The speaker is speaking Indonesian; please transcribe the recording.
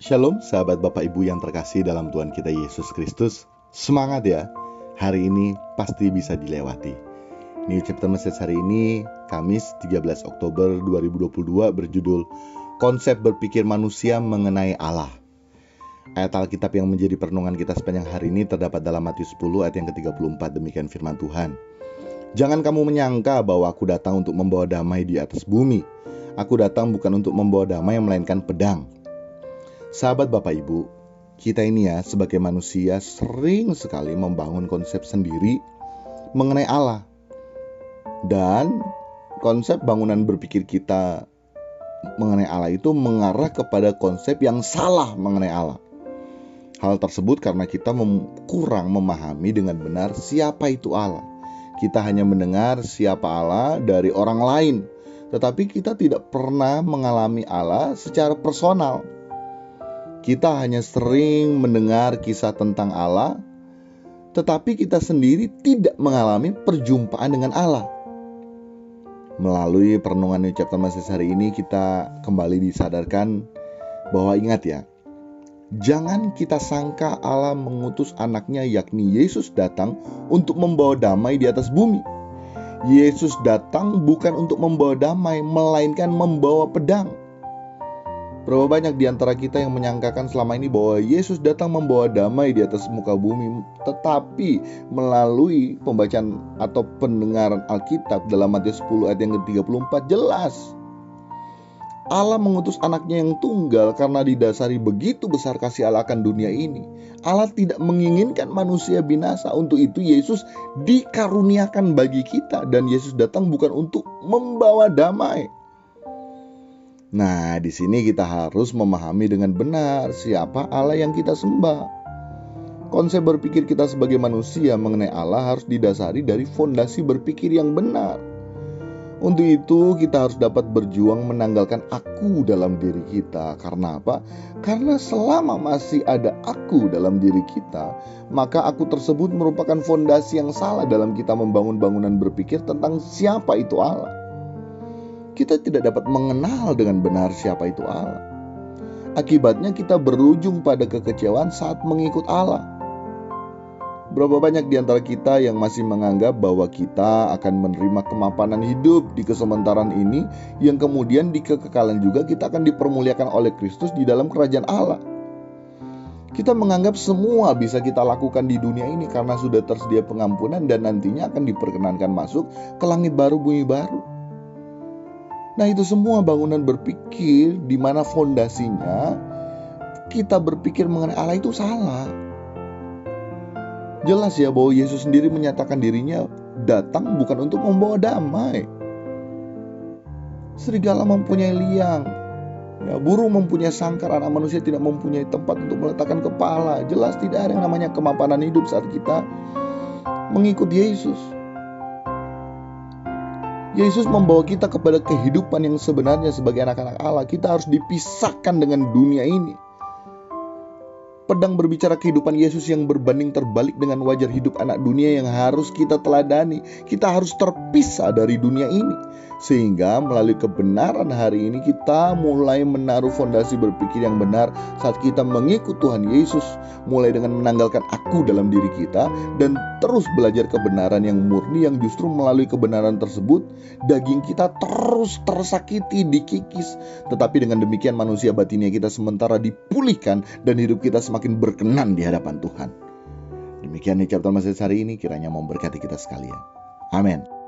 Shalom sahabat Bapak Ibu yang terkasih dalam Tuhan kita Yesus Kristus. Semangat ya, hari ini pasti bisa dilewati. New Chapter Message hari ini, Kamis 13 Oktober 2022 berjudul Konsep Berpikir Manusia Mengenai Allah. Ayat Alkitab yang menjadi perenungan kita sepanjang hari ini terdapat dalam Matius 10 ayat yang ke-34, demikian firman Tuhan. Jangan kamu menyangka bahwa aku datang untuk membawa damai di atas bumi. Aku datang bukan untuk membawa damai melainkan pedang. Sahabat Bapak Ibu, kita ini ya sebagai manusia sering sekali membangun konsep sendiri mengenai Allah. Dan konsep bangunan berpikir kita mengenai Allah itu mengarah kepada konsep yang salah mengenai Allah. Hal tersebut karena kita kurang memahami dengan benar siapa itu Allah. Kita hanya mendengar siapa Allah dari orang lain, tetapi kita tidak pernah mengalami Allah secara personal. Kita hanya sering mendengar kisah tentang Allah, tetapi kita sendiri tidak mengalami perjumpaan dengan Allah. Melalui perenungan New Chapter Message hari ini, kita kembali disadarkan bahwa ingat ya, jangan kita sangka Allah mengutus anaknya yakni Yesus datang untuk membawa damai di atas bumi. Yesus datang bukan untuk membawa damai, melainkan membawa pedang. Berapa banyak di antara kita yang menyangkakan selama ini bahwa Yesus datang membawa damai di atas muka bumi, tetapi melalui pembacaan atau pendengaran Alkitab dalam Matius 10 ayat yang ke-34 jelas Allah mengutus anaknya yang tunggal karena didasari begitu besar kasih Allah akan dunia ini. Allah tidak menginginkan manusia binasa, untuk itu Yesus dikaruniakan bagi kita, dan Yesus datang bukan untuk membawa damai. Nah, di sini kita harus memahami dengan benar siapa Allah yang kita sembah. Konsep berpikir kita sebagai manusia mengenai Allah harus didasari dari fondasi berpikir yang benar. Untuk itu, kita harus dapat berjuang menanggalkan aku dalam diri kita. Karena apa? Karena selama masih ada aku dalam diri kita, maka aku tersebut merupakan fondasi yang salah dalam kita membangun bangunan berpikir tentang siapa itu Allah. Kita tidak dapat mengenal dengan benar siapa itu Allah. Akibatnya kita berujung pada kekecewaan saat mengikut Allah. Berapa banyak di antara kita yang masih menganggap bahwa kita akan menerima kemapanan hidup di kesementaraan ini, yang kemudian di kekekalan juga kita akan dipermuliakan oleh Kristus di dalam kerajaan Allah. Kita menganggap semua bisa kita lakukan di dunia ini karena sudah tersedia pengampunan dan nantinya akan diperkenankan masuk ke langit baru, bumi baru. Nah, itu semua bangunan berpikir di mana fondasinya kita berpikir mengenai Allah itu salah. Jelas ya bahwa Yesus sendiri menyatakan dirinya datang bukan untuk membawa damai. Serigala mempunyai liang, ya, burung mempunyai sangkar, anak manusia tidak mempunyai tempat untuk meletakkan kepala. Jelas tidak ada yang namanya kemapanan hidup saat kita mengikut Yesus. Yesus membawa kita kepada kehidupan yang sebenarnya sebagai anak-anak Allah. Kita harus dipisahkan dengan dunia ini. Pedang berbicara kehidupan Yesus yang berbanding terbalik dengan wajar hidup anak dunia yang harus kita teladani. Kita harus terpisah dari dunia ini. Sehingga melalui kebenaran hari ini kita mulai menaruh fondasi berpikir yang benar saat kita mengikut Tuhan Yesus. Mulai dengan menanggalkan aku dalam diri kita dan terus belajar kebenaran yang murni, yang justru melalui kebenaran tersebut daging kita terus tersakiti, dikikis. Tetapi dengan demikian manusia batinnya kita sementara dipulihkan dan hidup kita semakin berkenan di hadapan Tuhan. Demikian nih Chapter Message hari ini, kiranya memberkati kita sekalian. Amin.